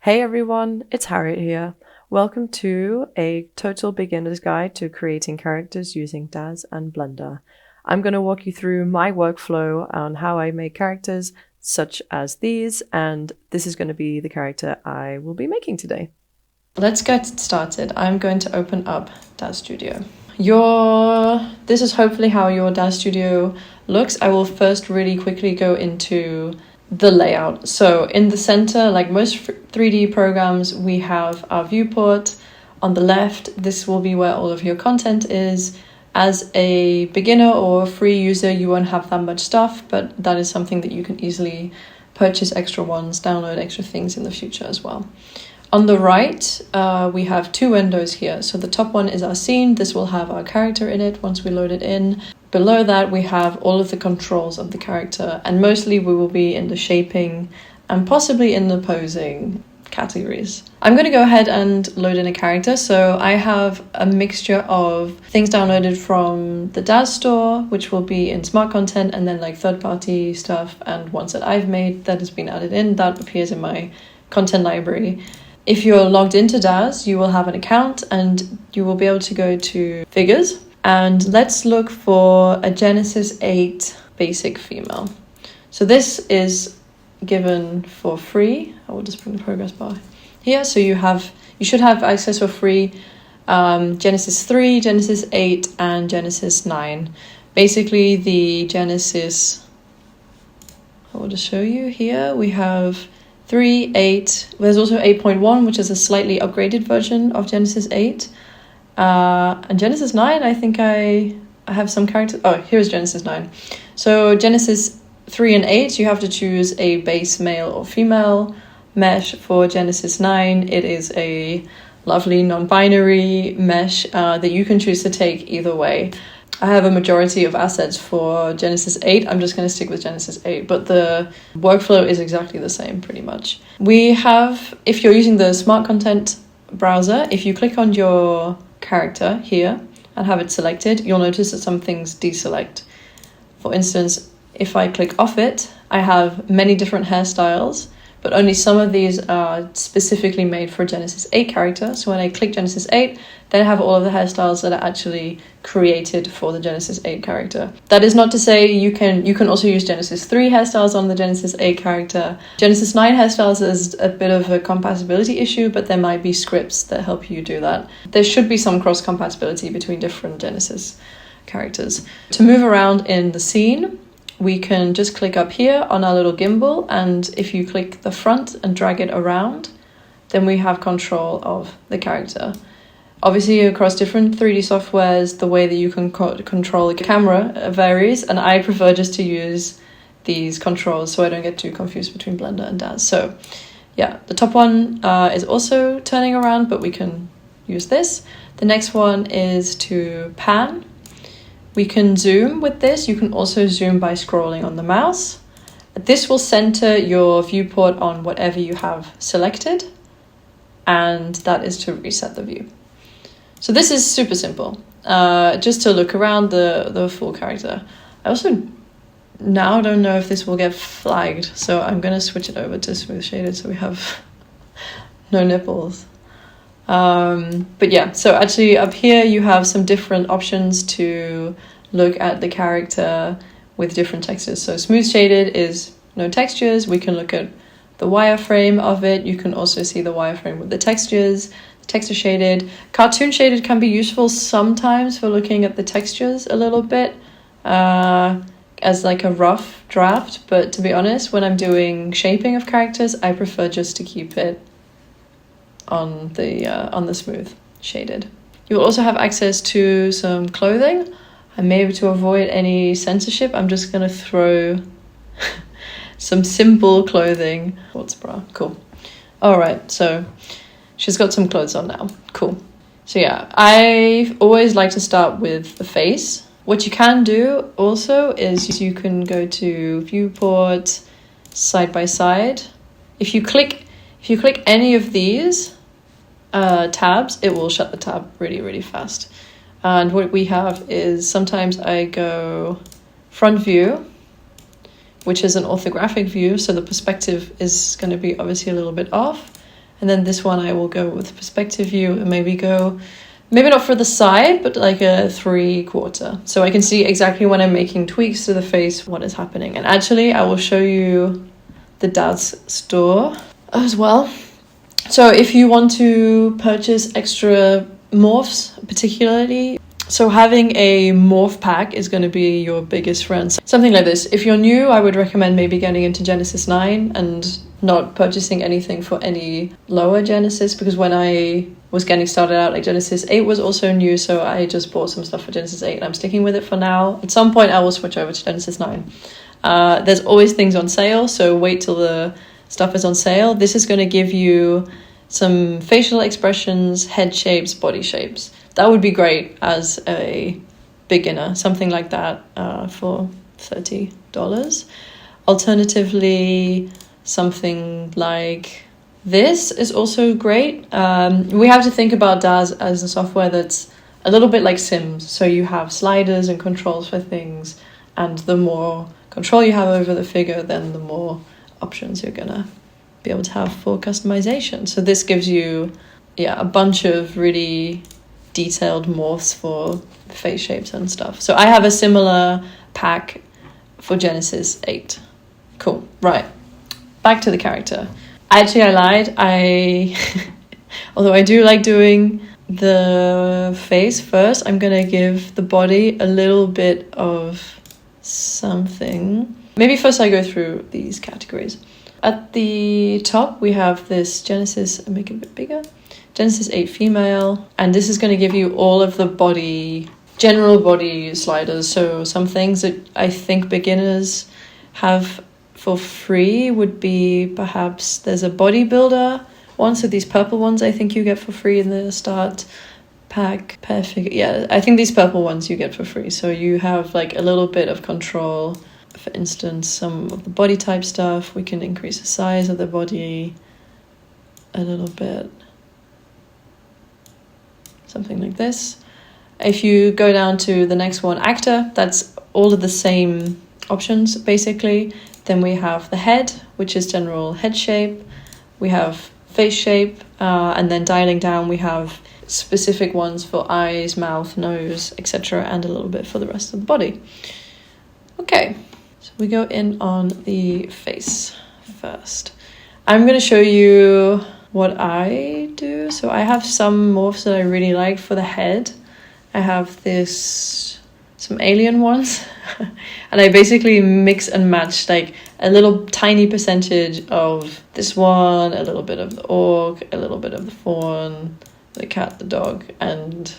Hey everyone, it's Harriet here. Welcome to a total beginner's guide to creating characters using Daz and Blender. I'm going to walk you through my workflow on how I make characters such as these, and this is going to be the character I will be making today. Let's get started. I'm going to open up Daz Studio. This is hopefully how your Daz Studio looks. I will first really quickly go into the layout. So in the center, like most 3D programs, we have our viewport. On the left, this will be where all of your content is. As a beginner or a free user, you won't have that much stuff, but that is something that you can easily purchase extra ones, download extra things in the future as well. On the right, we have two windows here. So the top one is our scene. This will have our character in it once we load it in. Below that, we have all of the controls of the character, and mostly we will be in the shaping and possibly in the posing categories. I'm going to go ahead and load in a character. So I have a mixture of things downloaded from the Daz Store, which will be in smart content, and then like third-party stuff and ones that I've made that has been added in. That appears in my content library. If you're logged into Daz, you will have an account and you will be able to go to figures. And let's look for a Genesis 8 basic female. So this is given for free. I will just bring the progress bar here. So you should have access for free Genesis 3, Genesis 8, and Genesis 9. Basically the Genesis, I will just show you here. We have 3, 8. There's also 8.1, which is a slightly upgraded version of Genesis 8. And Genesis 9, I think I have some characters. Oh, here's Genesis 9. So Genesis 3 and 8, you have to choose a base male or female mesh. For Genesis 9, it is a lovely non-binary mesh that you can choose to take either way. I have a majority of assets for Genesis 8. I'm just going to stick with Genesis 8, but the workflow is exactly the same pretty much. We have, if you're using the smart content browser, if you click on your character here and have it selected, you'll notice that some things deselect. For instance, if I click off it, I have many different hairstyles, but only some of these are specifically made for Genesis 8 character. So when I click Genesis 8, then I have all of the hairstyles that are actually created for the Genesis 8 character. That is not to say you can also use Genesis 3 hairstyles on the Genesis 8 character. Genesis 9 hairstyles is a bit of a compatibility issue, but there might be scripts that help you do that. There should be some cross-compatibility between different Genesis characters. To move around in the scene, we can just click up here on our little gimbal, and if you click the front and drag it around, then we have control of the character. Obviously, across different 3D softwares, the way that you can control the camera varies, and I prefer just to use these controls so I don't get too confused between Blender and Daz. So yeah, the top one is also turning around, but we can use this. The next one is to pan. We can zoom with this. You can also zoom by scrolling on the mouse. This will center your viewport on whatever you have selected, and that is to reset the view. So this is super simple, just to look around the full character. I also now don't know if this will get flagged, so I'm going to switch it over to smooth shaded so we have no nipples. But yeah, so actually up here you have some different options to look at the character with different textures. So smooth shaded is no textures. We can look at the wireframe of it. You can also see the wireframe with the textures. Texture shaded. Cartoon shaded can be useful sometimes for looking at the textures a little bit as like a rough draft, but to be honest, when I'm doing shaping of characters, I prefer just to keep it on the smooth shaded. You will also have access to some clothing, and maybe to avoid any censorship, I'm just going to throw some simple clothing. Sports bra, cool. All right, so she's got some clothes on now, cool. So yeah, I always like to start with the face. What you can do also is you can go to viewport, side by side. If you click any of these tabs, it will shut the tab really, really fast. And what we have is sometimes I go front view, which is an orthographic view, so the perspective is going to be obviously a little bit off. And then this one I will go with perspective view and maybe not for the side, but like a 3/4. So I can see exactly when I'm making tweaks to the face, what is happening. And actually I will show you the Daz Store as well. So if you want to purchase extra morphs particularly, so having a morph pack is going to be your biggest friend. Something like this. If you're new, I would recommend maybe getting into Genesis 9 and not purchasing anything for any lower Genesis, because when I was getting started out, like Genesis 8 was also new, so I just bought some stuff for Genesis 8 and I'm sticking with it for now. At some point I will switch over to Genesis 9. There's always things on sale, so wait till the stuff is on sale. This is going to give you some facial expressions, head shapes, body shapes. That would be great as a beginner, something like that for $30. Alternatively, something like this is also great. We have to think about Daz as a software that's a little bit like Sims. So you have sliders and controls for things, and the more control you have over the figure, then the more options you're gonna be able to have for customization. So this gives you a bunch of really detailed morphs for face shapes and stuff. So I have a similar pack for Genesis 8. Cool. Right. Back to the character. I lied. Although I do like doing the face first, I'm gonna give the body a little bit of something. Maybe first I go through these categories. At the top, we have this Genesis, I'll make it a bit bigger, Genesis 8 female, and this is going to give you all of the general body sliders. So some things that I think beginners have for free would be perhaps there's a bodybuilder one, so these purple ones I think you get for free in the start pack. Perfect. Yeah, I think these purple ones you get for free. So you have like a little bit of control. For instance, some of the body type stuff, we can increase the size of the body a little bit. Something like this. If you go down to the next one, actor, that's all of the same options basically. Then we have the head, which is general head shape. We have face shape, and then dialing down we have specific ones for eyes, mouth, nose, etc., and a little bit for the rest of the body. Okay. So we go in on the face first. I'm going to show you what I do. So I have some morphs that I really like for the head. I have some alien ones. And I basically mix and match like a little tiny percentage of this one, a little bit of the orc, a little bit of the fawn, the cat, the dog, and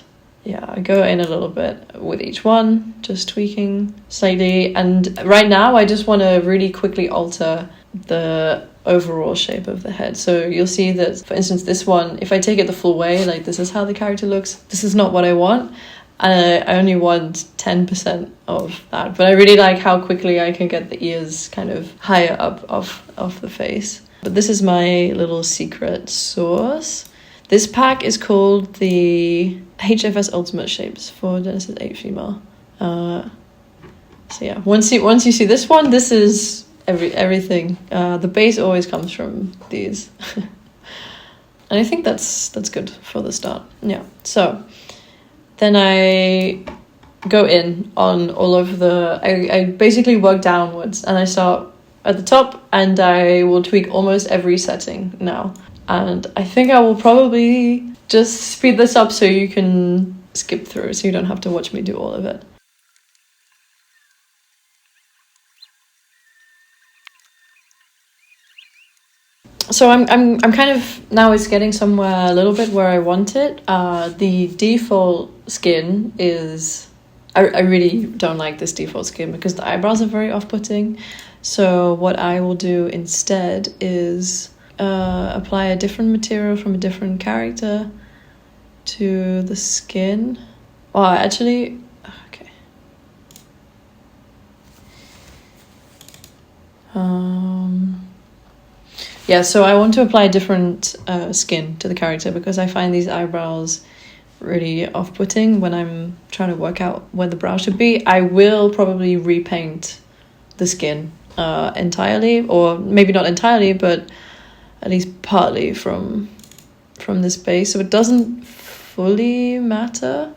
I go in a little bit with each one, just tweaking slightly. And right now I just want to really quickly alter the overall shape of the head. So you'll see that, for instance, this one, if I take it the full way, like this is how the character looks. This is not what I want. And I only want 10% of that. But I really like how quickly I can get the ears kind of higher up of the face. But this is my little secret sauce. This pack is called the HFS Ultimate Shapes for Genesis 8 female. So yeah, once you see this one, this is everything. The base always comes from these. And I think that's good for the start. Yeah, so then I go in on all of I basically work downwards, and I start at the top and I will tweak almost every setting now. And I think I will probably just speed this up so you can skip through, so you don't have to watch me do all of it. So I'm kind of, now it's getting somewhere a little bit where I want it. The default skin is, I really don't like this default skin because the eyebrows are very off-putting. So what I will do instead is apply a different material from a different character to the skin. Oh, actually, okay. Yeah, so I want to apply a different skin to the character because I find these eyebrows really off-putting when I'm trying to work out where the brow should be. I will probably repaint the skin entirely, or maybe not entirely, but at least partly from this base. So it doesn't fully matter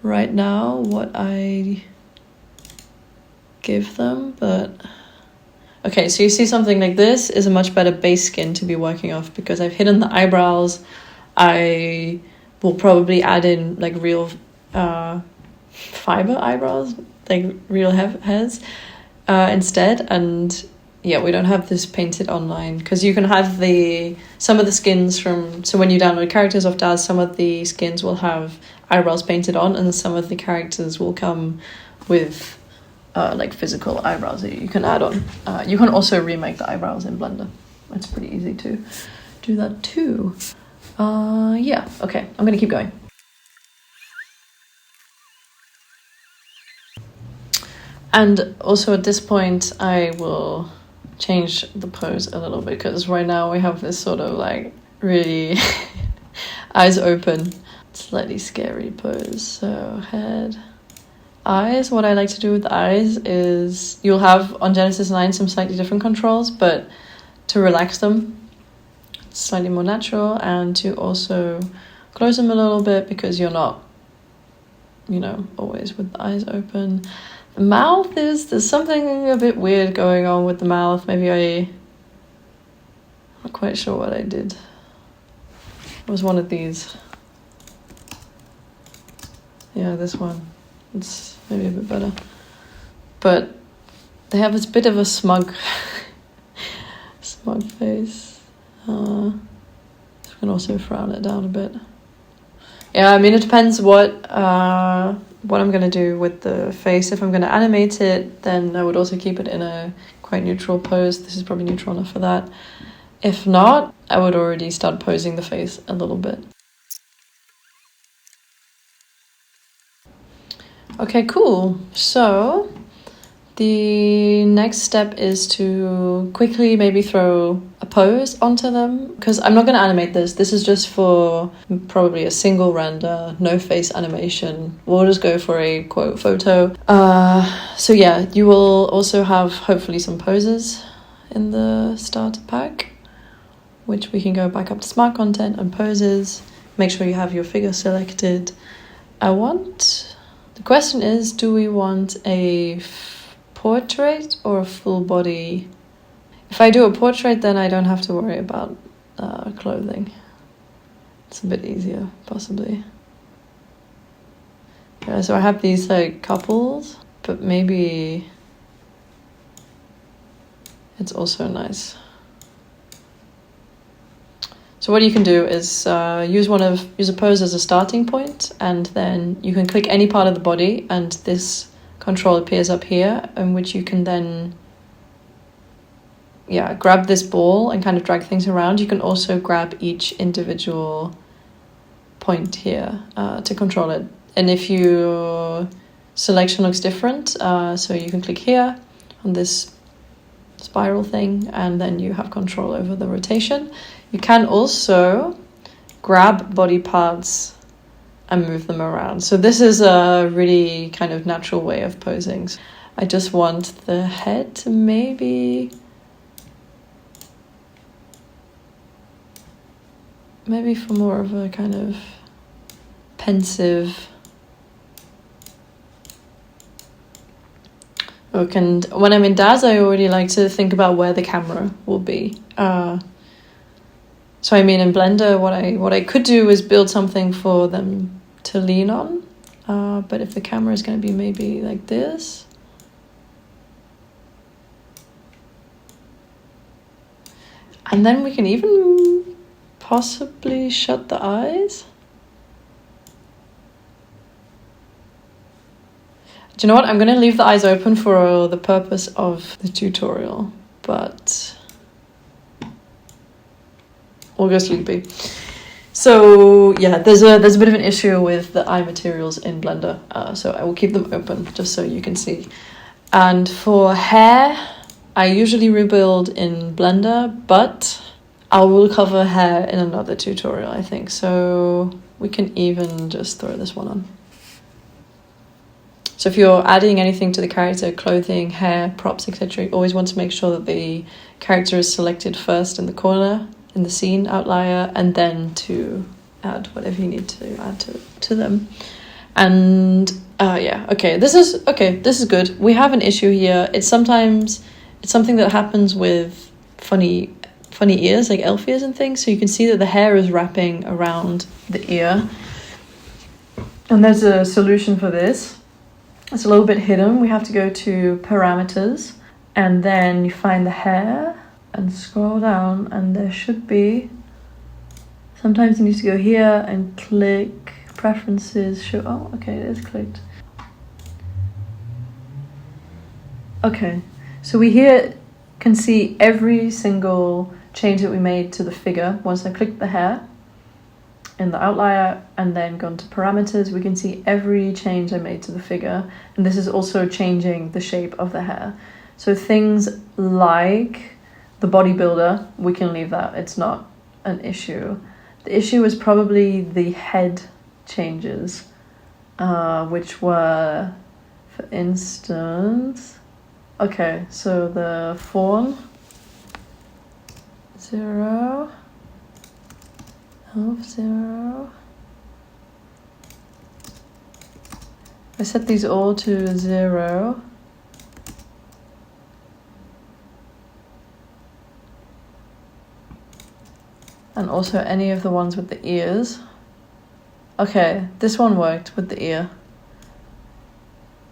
right now what I give them, but okay, so you see something like this is a much better base skin to be working off because I've hidden the eyebrows. I will probably add in like real fiber eyebrows, like real hairs instead. And yeah, we don't have this painted online because you can have some of the skins from, so when you download characters off Daz, some of the skins will have eyebrows painted on, and some of the characters will come with like physical eyebrows that you can add on. You can also remake the eyebrows in Blender. It's pretty easy to do that too. Yeah, okay, I'm gonna keep going. And also at this point, I will change the pose a little bit because right now we have this sort of like really eyes open, slightly scary pose. So head, eyes. What I like to do with the eyes is you'll have on Genesis 9 some slightly different controls, but to relax them, it's slightly more natural, and to also close them a little bit because you're not, you know, always with the eyes open. The mouth there's something a bit weird going on with the mouth. Maybe I'm not quite sure what I did. It was one of these. Yeah, this one. It's maybe a bit better. But they have this bit of a smug face. I can also frown it down a bit. Yeah, I mean, it depends what I'm going to do with the face. If I'm going to animate it, then I would also keep it in a quite neutral pose. This is probably neutral enough for that. If not, I would already start posing the face a little bit. Okay, cool. So the next step is to quickly maybe throw a pose onto them, because I'm not going to animate this. This is just for probably a single render, no face animation. We'll just go for a quote photo. So yeah, you will also have hopefully some poses in the starter pack, which we can go back up to smart content and poses. Make sure you have your figure selected. The question is, do we want a portrait or a full body? If I do a portrait, then I don't have to worry about clothing. It's a bit easier, possibly. Yeah, so I have these like couples, but maybe it's also nice. So what you can do is use a pose as a starting point, and then you can click any part of the body, and this control appears up here, in which you can then grab this ball and kind of drag things around. You can also grab each individual point here to control it. And if your selection looks different, so you can click here on this spiral thing, and then you have control over the rotation. You can also grab body parts and move them around. So this is a really kind of natural way of posing. I just want the head to maybe for more of a kind of pensive look. And when I'm in Daz, I already like to think about where the camera will be. So I mean, in Blender, what I could do is build something for them to lean on. But if the camera is going to be maybe like this, and then we can even possibly shut the eyes. Do you know what? I'm going to leave the eyes open for the purpose of the tutorial, but we'll go sleepy. So yeah, there's a bit of an issue with the eye materials in Blender, so I will keep them open just so you can see. And for hair, I usually rebuild in Blender, but I will cover hair in another tutorial, I think. So we can even just throw this one on. So if you're adding anything to the character, clothing, hair, props, etc., you always want to make sure that character is selected first in the corner, in the scene outlier, and then to add whatever you need to add to them. And yeah, okay, this is good. We have an issue here. It's something that happens with funny ears, like elf ears and things. So you can see that the hair is wrapping around the ear. And there's a solution for this. It's a little bit hidden. We have to go to parameters, and then you find the hair and scroll down, and there should be, sometimes you need to go here and click preferences, show, oh, okay, it is clicked. Okay, so we here can see every single change that we made to the figure. Once I clicked the hair in the outlier and then gone to parameters, we can see every change I made to the figure. And this is also changing the shape of the hair. So things like the bodybuilder, we can leave that. It's not an issue. The issue is probably the head changes, which were, for instance, okay, so the fawn, 0, half 0. I set these all to 0. And also any of the ones with the ears. Okay, this one worked with the ear.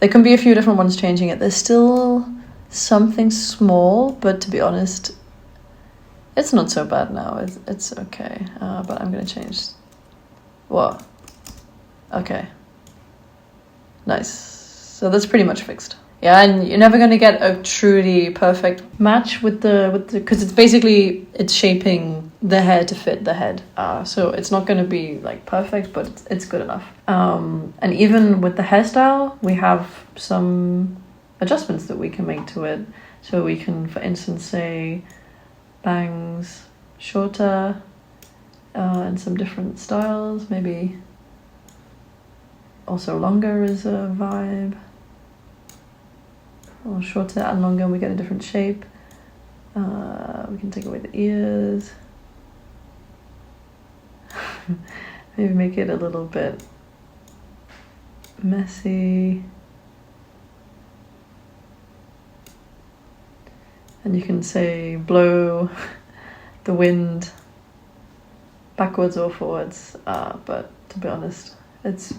There can be a few different ones changing it. There's still something small, but to be honest, it's not so bad now. It's okay. But I'm gonna change. What? Okay. Nice. So that's pretty much fixed. Yeah, and you're never gonna get a truly perfect match with the because it's shaping the hair to fit the head. So it's not gonna be like perfect, but it's good enough. And even with the hairstyle, we have some adjustments that we can make to it. So we can, for instance, say bangs shorter and some different styles. Maybe also longer is a vibe. Or shorter and longer, and we get a different shape. We can take away the ears. Maybe make it a little bit messy. And you can say blow the wind backwards or forwards, but to be honest, it's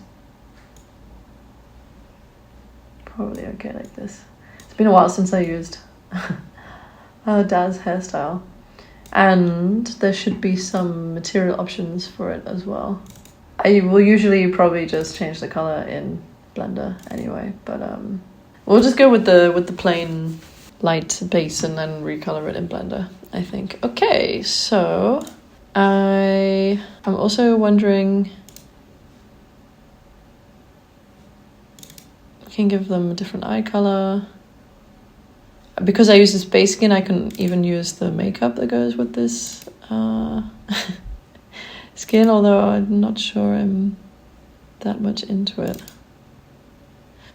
probably okay like this. It's been a while since I used Daz hairstyle, and there should be some material options for it as well. I will usually probably just change the color in Blender anyway, but we'll just go with the plain light base and then recolor it in Blender, I think. Okay, so I'm also wondering, we can give them a different eye color. Because I use this base skin, I can even use the makeup that goes with this skin, although I'm not sure I'm that much into it.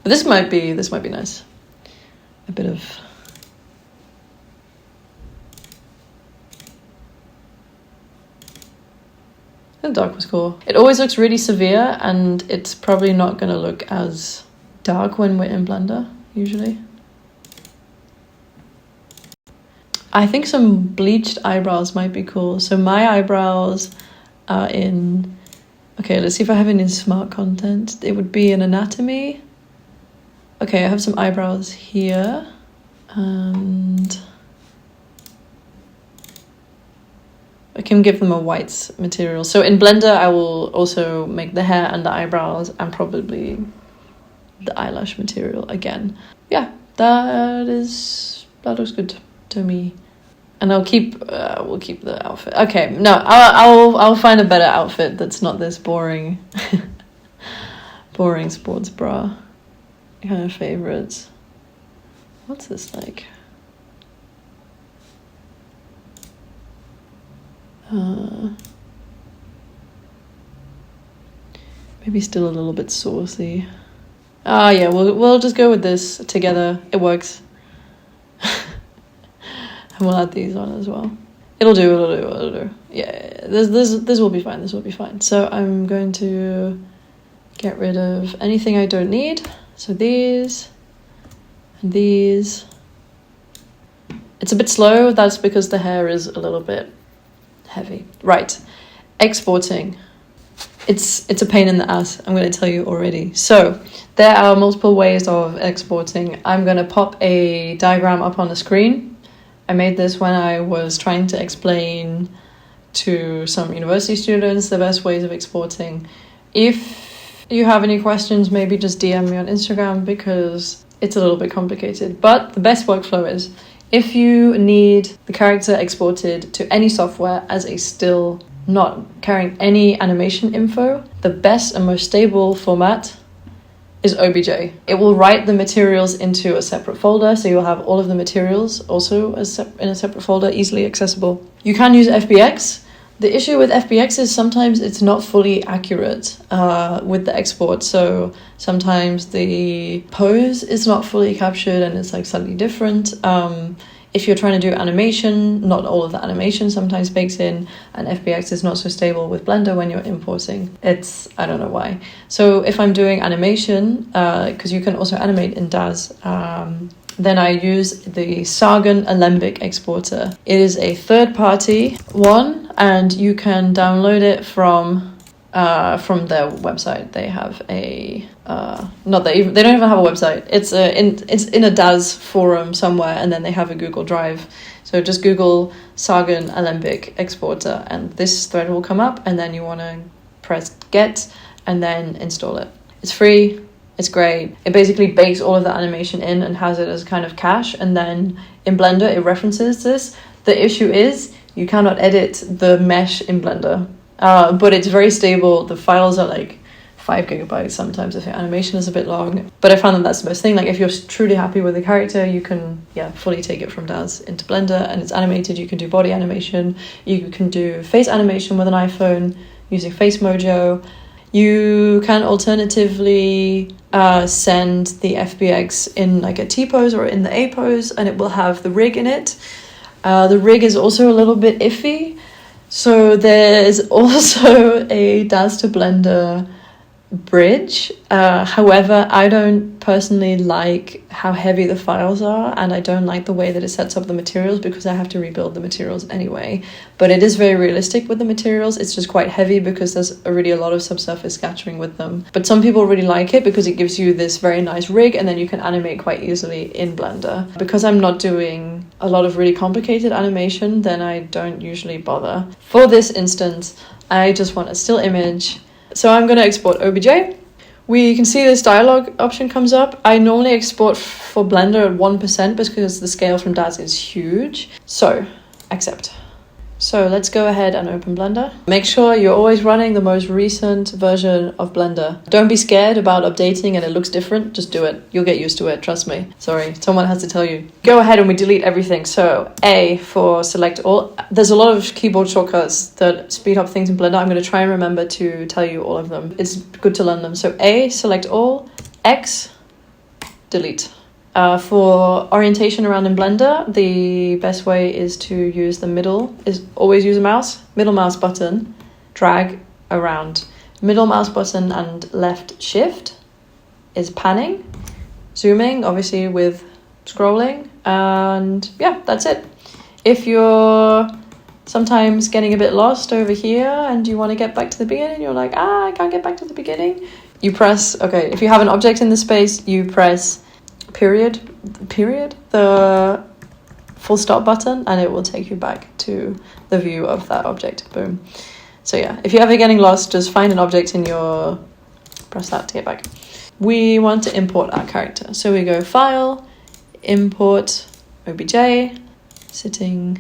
But this might be nice. A bit of the dark was cool. It always looks really severe, and it's probably not going to look as dark when we're in Blender, usually. I think some bleached eyebrows might be cool. So my eyebrows are in... Okay, let's see if I have any smart content. It would be in anatomy. Okay, I have some eyebrows here. And I can give them a white material. So in Blender, I will also make the hair and the eyebrows and probably the eyelash material again. Yeah, that looks good to me. And we'll keep the outfit. Okay, no, I'll find a better outfit that's not this boring boring sports bra kind of favorites. What's this like? Maybe still a little bit saucy. Yeah, we'll just go with this together. It works. And we'll add these on as well. It'll do. Yeah, this will be fine. This will be fine. So I'm going to get rid of anything I don't need. So these and these. It's a bit slow. That's because the hair is a little bit heavy. Right. Exporting. It's a pain in the ass, I'm going to tell you already. So there are multiple ways of exporting. I'm going to pop a diagram up on the screen. I made this when I was trying to explain to some university students the best ways of exporting. If you have any questions, maybe just DM me on Instagram because it's a little bit complicated. But the best workflow is if you need the character exported to any software as a still, not carrying any animation info, the best and most stable format is OBJ. It will write the materials into a separate folder, so you'll have all of the materials also in a separate folder, easily accessible. You can use FBX. The issue with FBX is sometimes it's not fully accurate with the export, so sometimes the pose is not fully captured and it's like slightly different. If you're trying to do animation, not all of the animation sometimes bakes in, and FBX is not so stable with Blender when you're importing. I don't know why. So if I'm doing animation, because you can also animate in Daz, then I use the Sargon Alembic exporter. It is a third-party one, and you can download it from their website. They have a they don't even have a website. It's in a Daz forum somewhere, and then they have a Google Drive. So just Google Sargon Alembic exporter, and this thread will come up, and then you want to press get and then install it. It's free. It's great. It basically bakes all of the animation in and has it as kind of cache, and then in Blender it references this. The issue is you cannot edit the mesh in Blender. But it's very stable. The files are like 5 gigabytes sometimes if your animation is a bit long. But I found that that's the best thing. Like if you're truly happy with the character, you can fully take it from Daz into Blender, and it's animated. You can do body animation. You can do face animation with an iPhone using Face Mojo. You can alternatively send the FBX in like a T pose or in the A pose, and it will have the rig in it. The rig is also a little bit iffy. So there's also a Daz to Blender bridge. However, I don't personally like how heavy the files are, and I don't like the way that it sets up the materials because I have to rebuild the materials anyway. But it is very realistic with the materials. It's just quite heavy because there's already a lot of subsurface scattering with them. But some people really like it because it gives you this very nice rig, and then you can animate quite easily in Blender. Because I'm not doing a lot of really complicated animation, then I don't usually bother. For this instance, I just want a still image. So I'm going to export OBJ. We can see this dialog option comes up. I normally export for Blender at 1% because the scale from Daz is huge. So, accept. So let's go ahead and open Blender. Make sure you're always running the most recent version of Blender. Don't be scared about updating and it looks different. Just do it. You'll get used to it. Trust me. Sorry, someone has to tell you. Go ahead and we delete everything. So A for select all. There's a lot of keyboard shortcuts that speed up things in Blender. I'm going to try and remember to tell you all of them. It's good to learn them. So A, select all. X, delete. For orientation around in Blender, the best way is to use the middle, always use a middle mouse button, drag around. Middle mouse button and left shift is panning, zooming, obviously with scrolling, and yeah, that's it. If you're sometimes getting a bit lost over here and you want to get back to the beginning, you're like, I can't get back to the beginning. You press, if you have an object in the space, you press period, the full stop button, and it will take you back to the view of that object. Boom. So yeah, if you're ever getting lost, just find an object in your, press that to get back. We want to import our character. So we go File, Import, OBJ, sitting.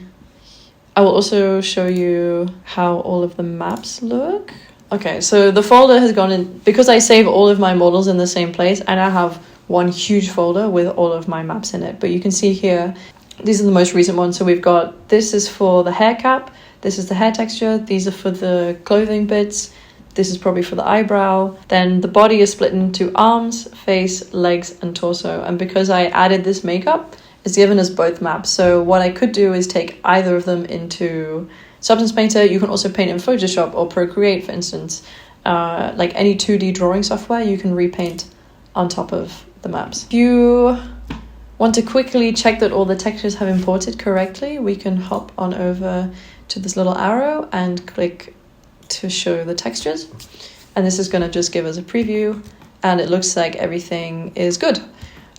I will also show you how all of the maps look. Okay, so the folder has gone in, because I save all of my models in the same place, and I have one huge folder with all of my maps in it. But you can see here, these are the most recent ones. So we've got, this is for the hair cap, this is the hair texture, these are for the clothing bits, this is probably for the eyebrow. Then the body is split into arms, face, legs, and torso. And because I added this makeup, it's given us both maps. So what I could do is take either of them into Substance Painter. You can also paint in Photoshop or Procreate, for instance. Like any 2D drawing software, you can repaint on top of the maps. If you want to quickly check that all the textures have imported correctly, we can hop on over to this little arrow and click to show the textures. And this is going to just give us a preview, and it looks like everything is good.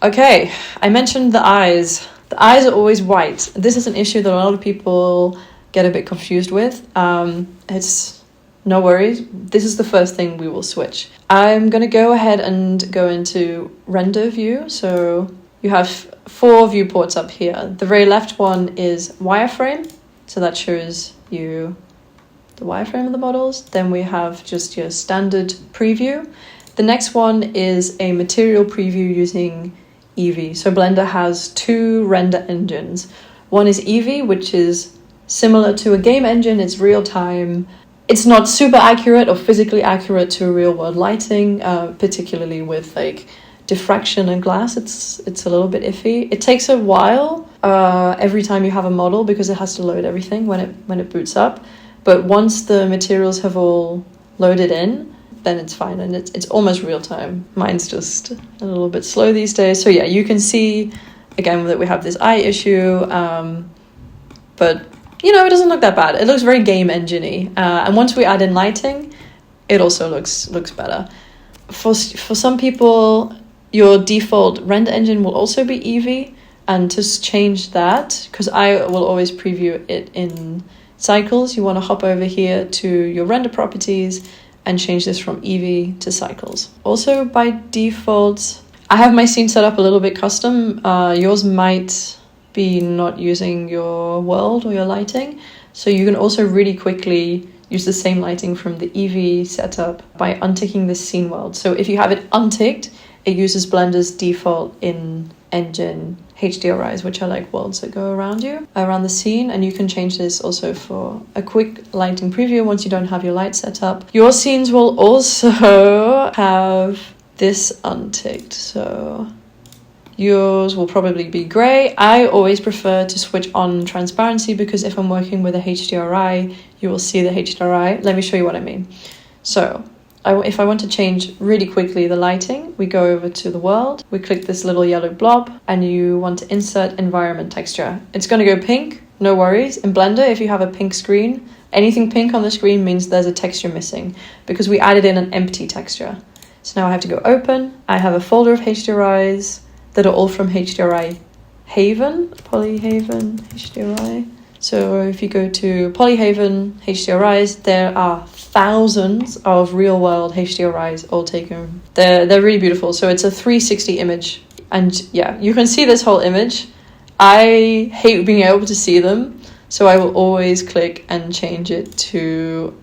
Okay, I mentioned the eyes. The eyes are always white. This is an issue that a lot of people get a bit confused with. It's no worries. This is the first thing we will switch. I'm going to go ahead and go into render view. So you have 4 viewports up here. The very left one is wireframe. So that shows you the wireframe of the models. Then we have just your standard preview. The next one is a material preview using Eevee. So Blender has 2 render engines. One is Eevee, which is similar to a game engine. It's real time. It's not super accurate or physically accurate to real world lighting, particularly with like diffraction and glass. It's a little bit iffy. It takes a while every time you have a model because it has to load everything when it boots up. But once the materials have all loaded in, then it's fine, and it's almost real time. Mine's just a little bit slow these days. So yeah, you can see again that we have this eye issue, but you know, it doesn't look that bad. It looks very game engine-y. And once we add in lighting, it also looks better. For some people, your default render engine will also be Eevee, and to change that, because I will always preview it in cycles, you want to hop over here to your render properties and change this from Eevee to cycles. Also by default, I have my scene set up a little bit custom. Yours might be not using your world or your lighting. So you can also really quickly use the same lighting from the Eevee setup by unticking the scene world. So if you have it unticked, it uses Blender's default in-engine HDRIs, which are like worlds that go around the scene. And you can change this also for a quick lighting preview once you don't have your light set up. Your scenes will also have this unticked. So yours will probably be gray. I always prefer to switch on transparency because if I'm working with a HDRI, you will see the HDRI. Let me show you what I mean. So if I want to change really quickly the lighting, we go over to the world, we click this little yellow blob, and you want to insert environment texture. It's going to go pink, no worries. In Blender, if you have a pink screen, anything pink on the screen means there's a texture missing because we added in an empty texture. So now I have to go open. I have a folder of HDRIs that are all from HDRI Haven, Polyhaven HDRI. So if you go to Polyhaven HDRIs, there are thousands of real world HDRIs all taken. They're really beautiful. So it's a 360 image. And yeah, you can see this whole image. I hate being able to see them. So I will always click and change it to,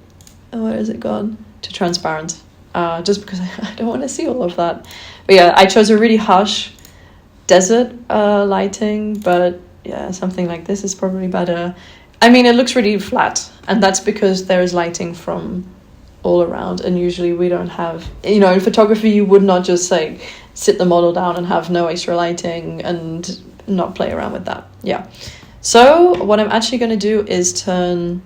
where is it gone? To transparent. Just because I don't want to see all of that. But yeah, I chose a really harsh desert lighting, but yeah, something like this is probably better. I mean, it looks really flat, and that's because there is lighting from all around, and usually we don't have, you know, in photography you would not just like sit the model down and have no extra lighting and not play around with that. Yeah, so what I'm actually going to do is turn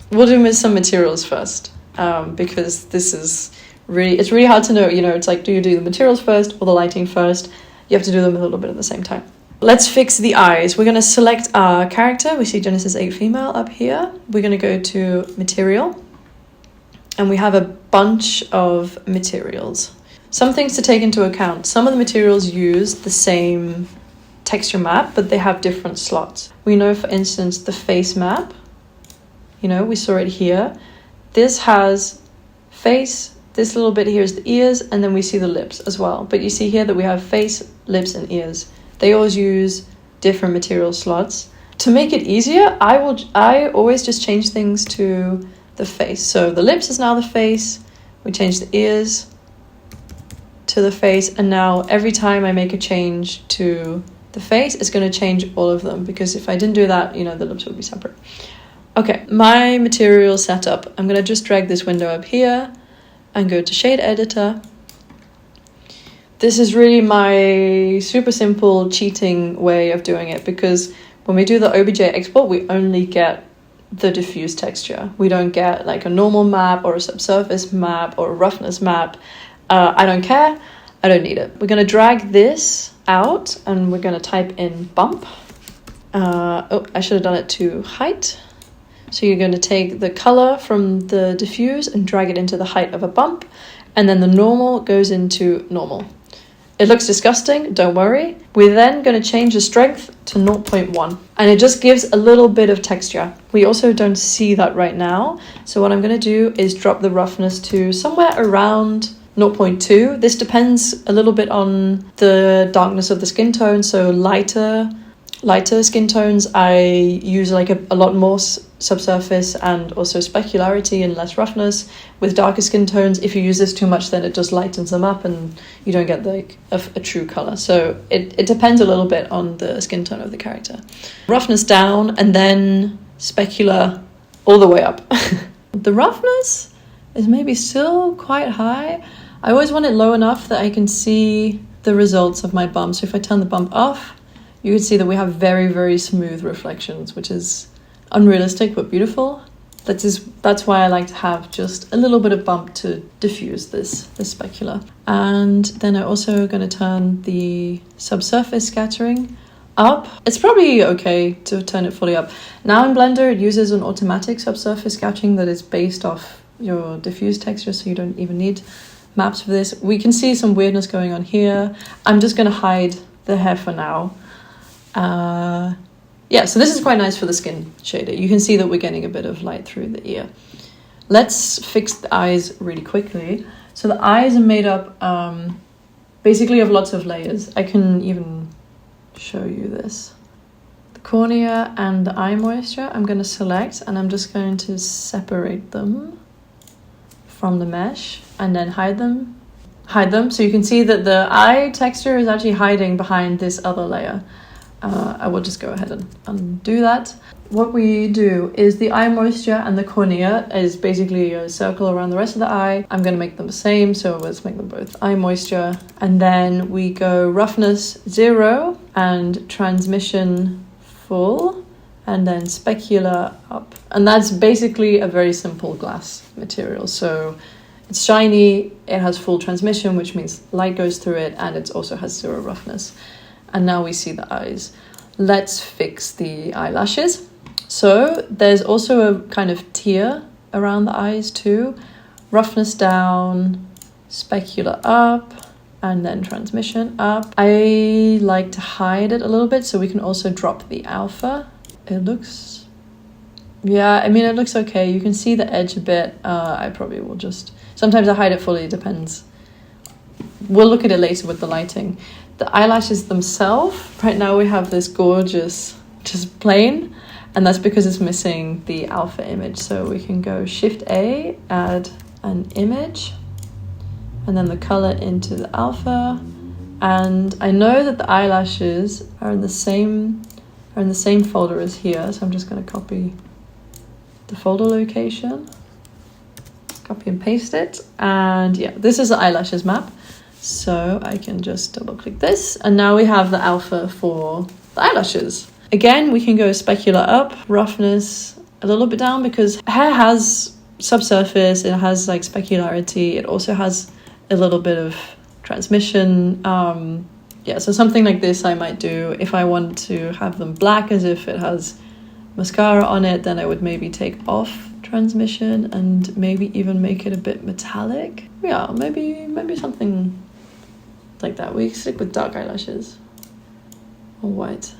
we'll do some materials first, because this is really, it's really hard to know, you know, it's like, do you do the materials first or the lighting first? You have to do them a little bit at the same time. Let's fix the eyes. We're going to select our character. We see Genesis 8 female up here. We're going to go to material. And we have a bunch of materials. Some things to take into account. Some of the materials use the same texture map, but they have different slots. We know, for instance, the face map. You know, we saw it here. This has face. This little bit here is the ears, and then we see the lips as well. But you see here that we have face, lips, and ears. They always use different material slots. To make it easier, I always just change things to the face. So the lips is now the face. We change the ears to the face, and now every time I make a change to the face, it's going to change all of them, because if I didn't do that, you know, the lips would be separate. Okay, my material setup. I'm going to just drag this window up here and go to Shade Editor. This is really my super simple cheating way of doing it, because when we do the OBJ export, we only get the diffuse texture. We don't get like a normal map or a subsurface map or a roughness map. I don't care. I don't need it. We're going to drag this out and we're going to type in bump. Oh, I should have done it to height. So you're going to take the color from the diffuse and drag it into the height of a bump. And then the normal goes into normal. It looks disgusting, don't worry. We're then going to change the strength to 0.1. And it just gives a little bit of texture. We also don't see that right now. So what I'm going to do is drop the roughness to somewhere around 0.2. This depends a little bit on the darkness of the skin tone. So lighter skin tones, I use like a lot more subsurface and also specularity and less roughness. With darker skin tones, if you use this too much, then it just lightens them up and you don't get like a true color. So it depends a little bit on the skin tone of the character. Roughness down and then specular all the way up. The roughness is maybe still quite high. I always want it low enough that I can see the results of my bump. So if I turn the bump off, you can see that we have very, very smooth reflections, which is unrealistic but beautiful. That's why I like to have just a little bit of bump to diffuse this specular. And then I'm also going to turn the subsurface scattering up. It's probably okay to turn it fully up. Now in Blender, it uses an automatic subsurface scattering that is based off your diffuse texture, so you don't even need maps for this. We can see some weirdness going on here. I'm just going to hide the hair for now. Yeah, so this is quite nice for the skin shader. You can see that we're getting a bit of light through the ear. Let's fix the eyes really quickly. So the eyes are made up basically of lots of layers. I can even show you this. The cornea and the eye moisture, I'm going to select and I'm just going to separate them from the mesh and then hide them. So you can see that the eye texture is actually hiding behind this other layer. I will just go ahead and undo that. What we do is the eye moisture and the cornea is basically a circle around the rest of the eye. I'm going to make them the same, so let's make them both eye moisture. And then we go roughness 0 and transmission full and then specular up. And that's basically a very simple glass material. So it's shiny, it has full transmission, which means light goes through it, and it also has 0 roughness. And now we see the eyes. Let's fix the eyelashes. So there's also a kind of tier around the eyes too. Roughness down, specular up, and then transmission up. I like to hide it a little bit so we can also drop the alpha. It looks okay. You can see the edge a bit. I probably will just... Sometimes I hide it fully, it depends. We'll look at it later with the lighting. The eyelashes themselves, right now we have this gorgeous, just plain, and that's because it's missing the alpha image. So we can go Shift A, add an image, and then the color into the alpha. And I know that the eyelashes are in the same folder as here, so I'm just going to copy the folder location, copy and paste it, and yeah, this is the eyelashes map. So I can just double click this, and now we have the alpha for the eyelashes. Again, we can go specular up, roughness a little bit down, because hair has subsurface, it has like specularity, it also has a little bit of transmission. Yeah, so something like this I might do. If I want to have them black as if it has mascara on it, then I would maybe take off transmission and maybe even make it a bit metallic. Yeah, maybe something like that. We stick with dark eyelashes or white.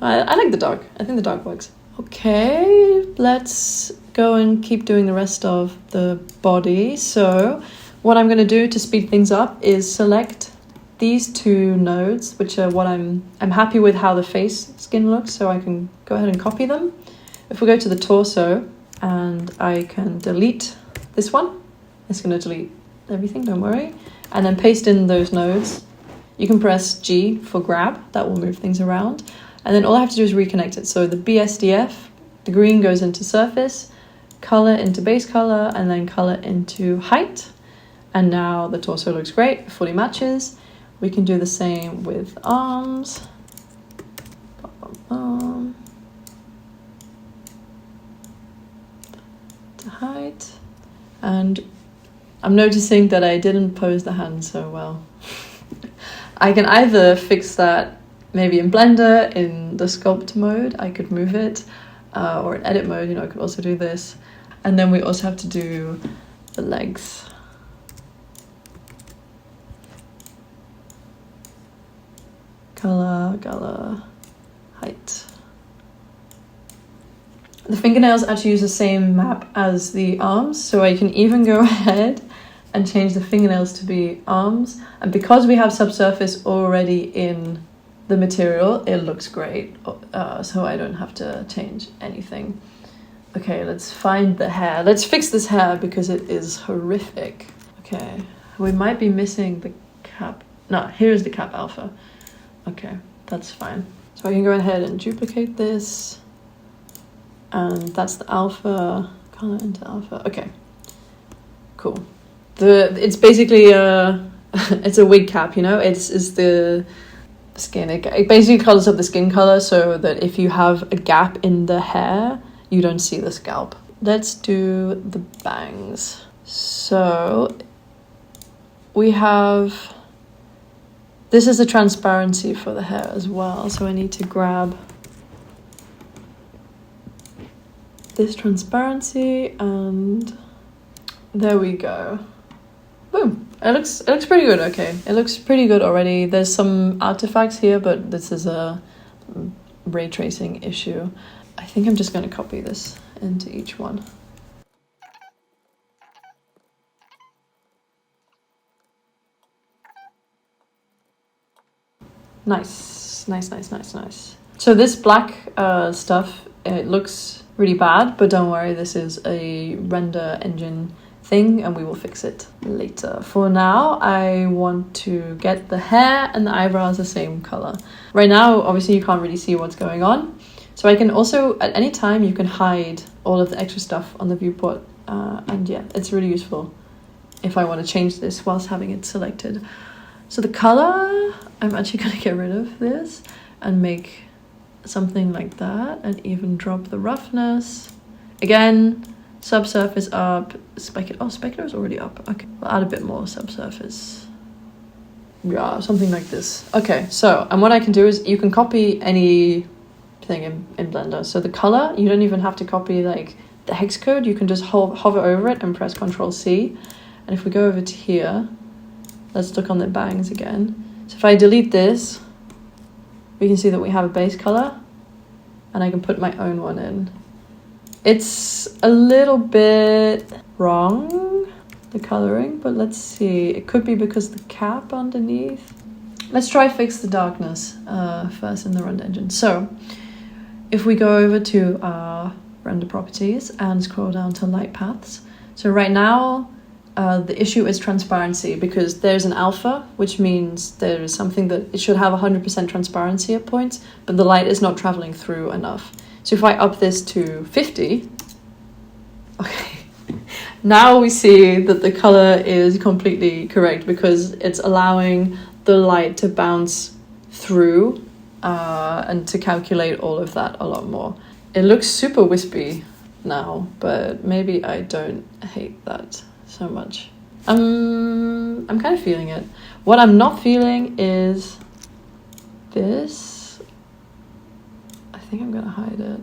I like the dark. I think the dark works. Okay, let's go and keep doing the rest of the body. So what I'm going to do to speed things up is select these two nodes, which are what I'm happy with how the face skin looks, so I can go ahead and copy them. If we go to the torso and I can delete this one, it's going to delete everything, don't worry. And then paste in those nodes. You can press G for grab, that will move things around. And then all I have to do is reconnect it. So the BSDF, the green goes into surface, color into base color, and then color into height. And now the torso looks great, fully matches. We can do the same with arms. The height. And I'm noticing that I didn't pose the hand so well. I can either fix that maybe in Blender, in the sculpt mode, I could move it, or in edit mode, I could also do this. And then we also have to do the legs. Color, height. The fingernails actually use the same map as the arms, so I can even go ahead and change the fingernails to be arms. And because we have subsurface already in the material, it looks great, so I don't have to change anything. Okay, let's find the hair. Let's fix this hair because it is horrific. Okay, we might be missing the cap. No, here's the cap alpha. Okay, that's fine. So I can go ahead and duplicate this. And that's the alpha, color into alpha. Okay, cool. It's basically it's a wig cap, It's the skin. It basically colors up the skin color so that if you have a gap in the hair, you don't see the scalp. Let's do the bangs. So we have, this is the transparency for the hair as well. So I need to grab this transparency and there we go. Boom. It looks pretty good. Okay, it looks pretty good already. There's some artifacts here, but this is a ray tracing issue. I think I'm just going to copy this into each one. Nice. So this black stuff, it looks really bad, but don't worry, this is a render engine thing and we will fix it later. For now, I want to get the hair and the eyebrows the same color. Right now, obviously you can't really see what's going on. So I can also, at any time, you can hide all of the extra stuff on the viewport. And yeah, it's really useful if I want to change this whilst having it selected. So the color, I'm actually going to get rid of this and make something like that and even drop the roughness. Again, subsurface up, specular is already up. Okay, we'll add a bit more subsurface. Yeah, something like this. Okay, so, and what I can do is you can copy anything in Blender. So the color, you don't even have to copy like the hex code, you can just hover over it and press Ctrl C. And if we go over to here, let's look on the bangs again. So if I delete this, we can see that we have a base color and I can put my own one in. It's a little bit wrong, the coloring, but let's see. It could be because the cap underneath. Let's try fix the darkness first in the render engine. So if we go over to our render properties and scroll down to light paths. So right now, the issue is transparency because there's an alpha, which means there is something that it should have 100% transparency at points, but the light is not traveling through enough. So if I up this to 50, okay, now we see that the color is completely correct because it's allowing the light to bounce through and to calculate all of that a lot more. It looks super wispy now, but maybe I don't hate that so much. I'm kind of feeling it. What I'm not feeling is this. I think I'm gonna hide it,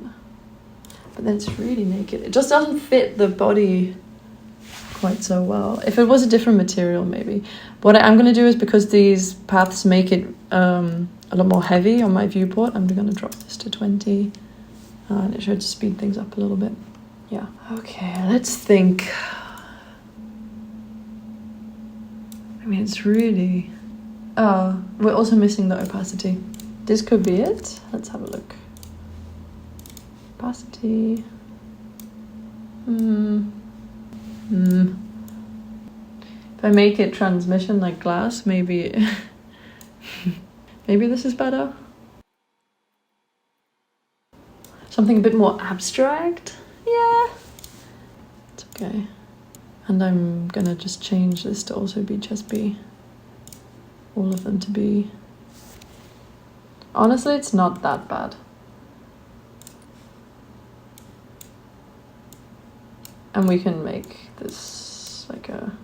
but then it's really naked. It just doesn't fit the body quite so well. If it was a different material, maybe. What I'm gonna do is, because these paths make it a lot more heavy on my viewport, I'm gonna drop this to 20 and it should speed things up a little bit. Yeah. Okay, let's think. I mean, it's really... Oh, we're also missing the opacity. This could be it. Let's have a look. Opacity. If I make it transmission like glass, maybe... maybe this is better. Something a bit more abstract. Yeah. It's okay. And I'm gonna just change this to also be just be. all of them to be... Honestly, it's not that bad. And we can make this like a...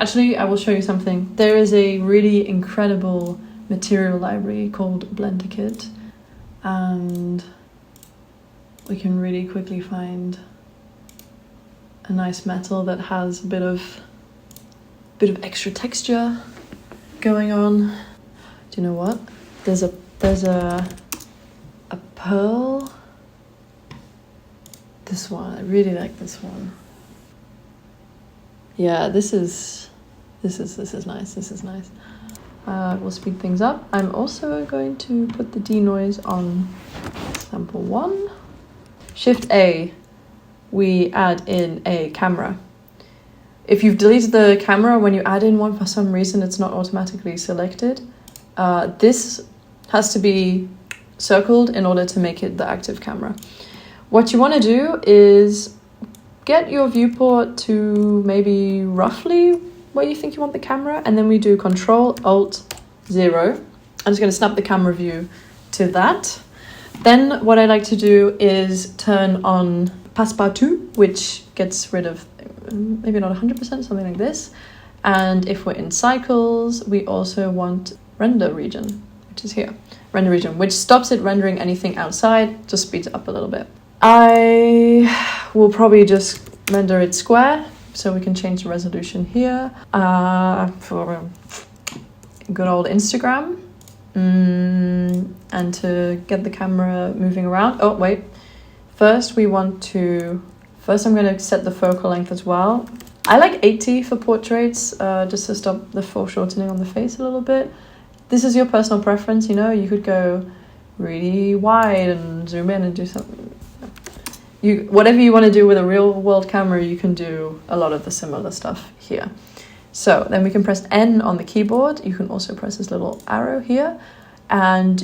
Actually, I will show you something. There is a really incredible material library called Blender Kit, and we can really quickly find a nice metal that has a bit of extra texture going on. Do you know what? There's a pearl. This one, I really like this one. Yeah, this is nice. This is nice. We'll speed things up. I'm also going to put the denoise on sample 1. Shift A, we add in a camera. If you've deleted the camera, when you add in one, for some reason it's not automatically selected. This has to be circled in order to make it the active camera. What you want to do is get your viewport to maybe roughly where you think you want the camera, and then we do Control-Alt-0. I'm just going to snap the camera view to that. Then what I like to do is turn on Passepartout, which gets rid of maybe not 100%, something like this. And if we're in cycles, we also want render region, which is here. Render region, which stops it rendering anything outside, just speeds it up a little bit. I will probably just render it square, so we can change the resolution here. For good old Instagram. And to get the camera moving around. Oh, wait. First, I'm going to set the focal length as well. I like 80 for portraits, just to stop the foreshortening on the face a little bit. This is your personal preference, you know. You could go really wide and zoom in and do something. Whatever you want to do with a real world camera, you can do a lot of the similar stuff here. So then we can press N on the keyboard. You can also press this little arrow here and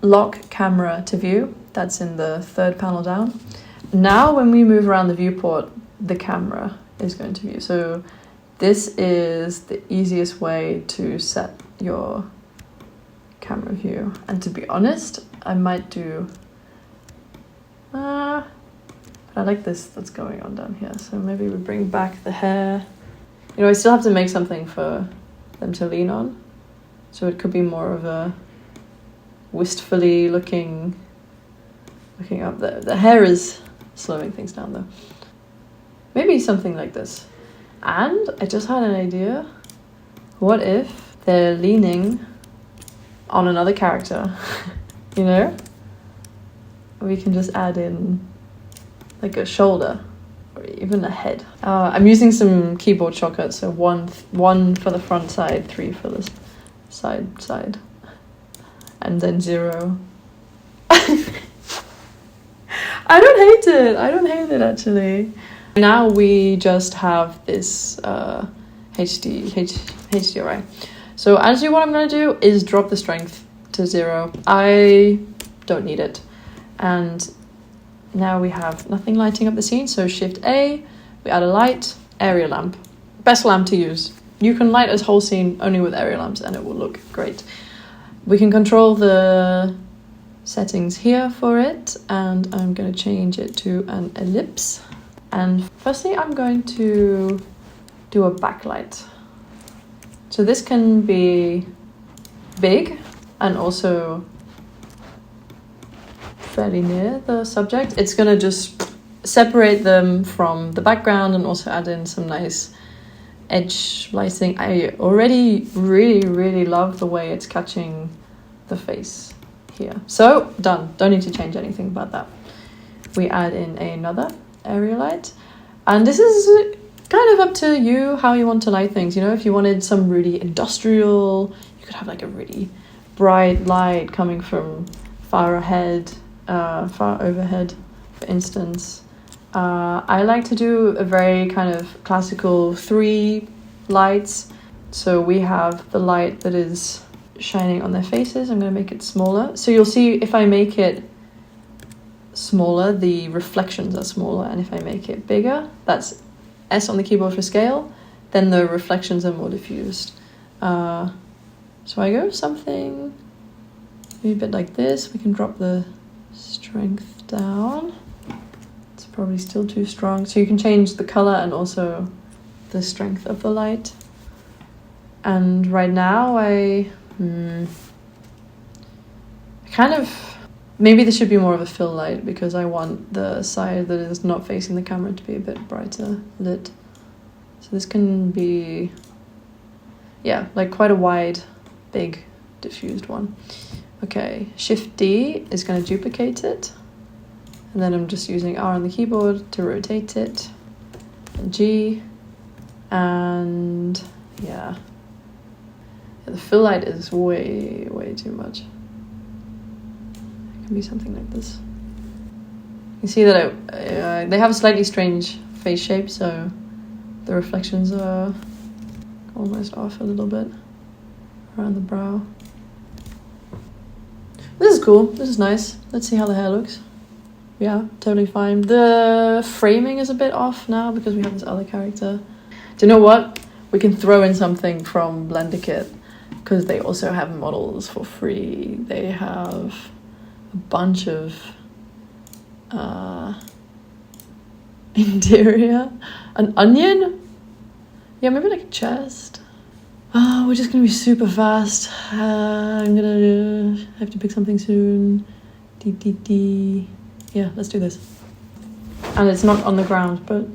lock camera to view. That's in the third panel down. Now when we move around the viewport, the camera is going to view. So this is the easiest way to set your camera view. And to be honest, I might do... I like this that's going on down here. So maybe we bring back the hair. You know, I still have to make something for them to lean on. So it could be more of a wistfully looking up. The hair is slowing things down though. Maybe something like this. And I just had an idea. What if they're leaning on another character? You know? We can just add in like a shoulder or even a head. I'm using some keyboard shortcuts. So one for the front side, 3 for the side, and then 0. I don't hate it actually. Now we just have this HDRI. So actually what I'm going to do is drop the strength to 0. I don't need it. And now we have nothing lighting up the scene. So Shift A, we add a light, area lamp. Best lamp to use. You can light this whole scene only with area lamps and it will look great. We can control the settings here for it, and I'm going to change it to an ellipse. And firstly, I'm going to do a backlight. So this can be big and also fairly near the subject. It's going to just separate them from the background and also add in some nice edge lighting. I already really love the way it's catching the face here. So done. Don't need to change anything about that. We add in another area light, and this is kind of up to you how you want to light things. You know, if you wanted some really industrial, you could have like a really bright light coming from far overhead, for instance. I like to do a very kind of classical 3 lights. So we have the light that is shining on their faces. I'm going to make it smaller. So you'll see if I make it smaller, the reflections are smaller. And if I make it bigger, that's S on the keyboard for scale, then the reflections are more diffused. So I go something maybe a bit like this. We can drop the strength down. It's probably still too strong. So you can change the color and also the strength of the light. And right now I kind of, maybe this should be more of a fill light because I want the side that is not facing the camera to be a bit brighter lit. So this can be, yeah, like quite a wide, big, diffused one. Okay, Shift D is going to duplicate it. And then I'm just using R on the keyboard to rotate it. And G. And yeah. The fill light is way, way too much. It can be something like this. You see that they have a slightly strange face shape, so the reflections are almost off a little bit around the brow. This is cool. This is nice. Let's see how the hair looks. Yeah, totally fine. The framing is a bit off now because we have this other character. Do you know what? We can throw in something from Blender Kit because they also have models for free. They have a bunch of interior. An onion? Yeah, maybe like a chest. Oh, we're just gonna be super fast. I'm gonna have to pick something soon. Yeah, let's do this. And it's not on the ground, but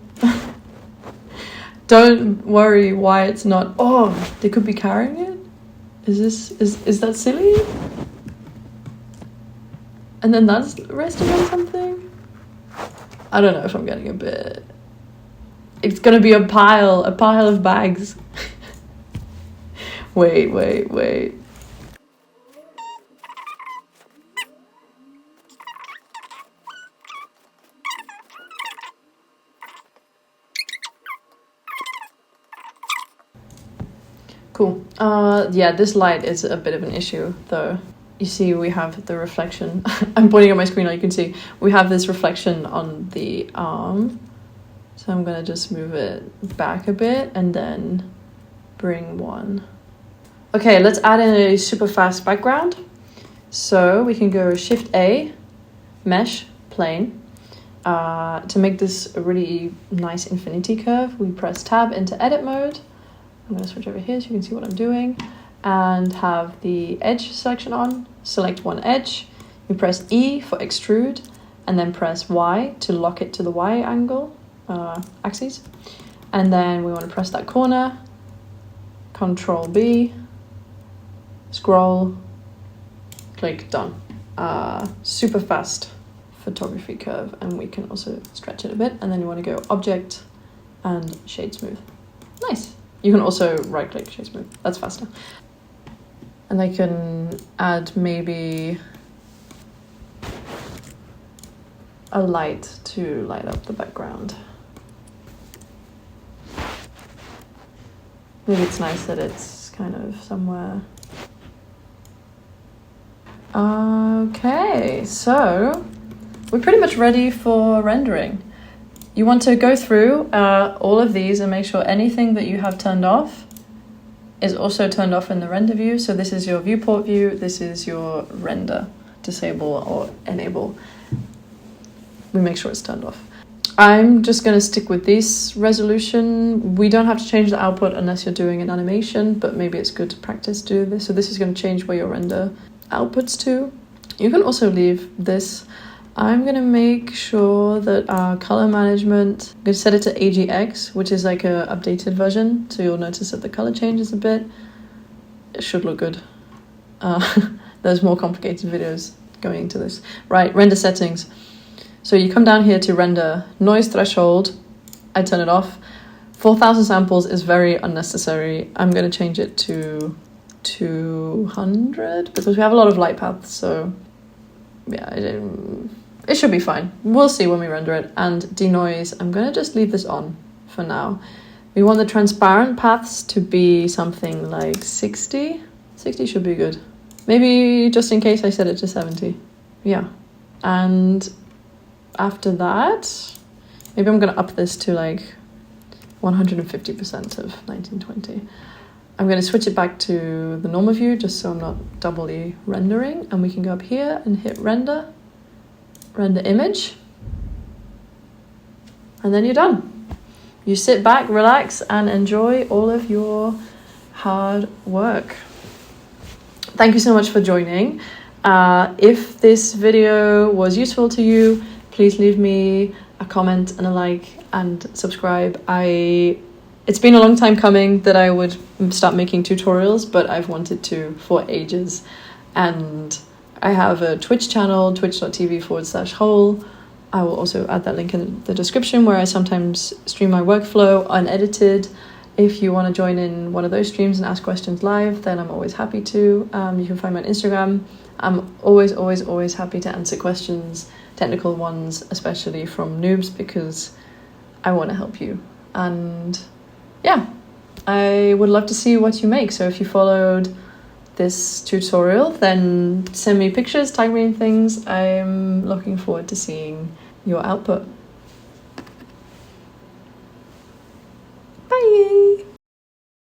don't worry why it's not. Oh, they could be carrying it? Is that silly? And then that's resting on something? I don't know if I'm getting a bit. It's gonna be a pile of bags. Wait. Cool. Yeah, this light is a bit of an issue though. You see we have the reflection. I'm pointing at my screen now, you can see. We have this reflection on the arm. So I'm gonna just move it back a bit and then bring one. Okay, let's add in a super fast background. So we can go Shift A, Mesh, Plane. To make this a really nice infinity curve, we press Tab into edit mode. I'm going to switch over here so you can see what I'm doing. And have the edge selection on. Select one edge. You press E for extrude. And then press Y to lock it to the Y angle, axis. And then we want to press that corner. Control B. Scroll. Click, done. Super fast photography curve. And we can also stretch it a bit. And then you want to go Object and Shade Smooth. Nice. You can also right click Shade Smooth, that's faster. And I can add maybe a light to light up the background. Maybe it's nice that it's kind of somewhere. Okay, so we're pretty much ready for rendering. You want to go through all of these and make sure anything that you have turned off is also turned off in the render view. So this is your viewport view, this is your render, disable or enable. We make sure it's turned off. I'm just going to stick with this resolution. We don't have to change the output unless you're doing an animation, but maybe it's good to practice do this. So this is going to change where your render outputs to. You can also leave this. I'm going to make sure that our color management, I'm going to set it to AGX, which is like a updated version. So you'll notice that the color changes a bit. It should look good. There's more complicated videos going into this. Right, render settings. So you come down here to render noise threshold. I turn it off. 4,000 samples is very unnecessary. I'm going to change it to 200 because we have a lot of light paths. So yeah, it should be fine. We'll see when we render it. And denoise, I'm going to just leave this on for now. We want the transparent paths to be something like 60. 60 should be good. Maybe just in case I set it to 70. Yeah. And after that, maybe I'm going to up this to like 150% of 1920. I'm going to switch it back to the normal view just so I'm not doubly rendering. And we can go up here and hit render image. And then you're done. You sit back, relax, and enjoy all of your hard work. Thank you so much for joining. If this video was useful to you, please leave me a comment and a like and subscribe. It's been a long time coming that I would start making tutorials, but I've wanted to for ages. And I have a Twitch channel, twitch.tv/Hole. I will also add that link in the description, where I sometimes stream my workflow unedited. If you want to join in one of those streams and ask questions live, then I'm always happy to. You can find me on Instagram. I'm always happy to answer questions, technical ones, especially from noobs, because I want to help you. And yeah, I would love to see what you make. So if you followed this tutorial, then send me pictures, tag me in things. I'm looking forward to seeing your output.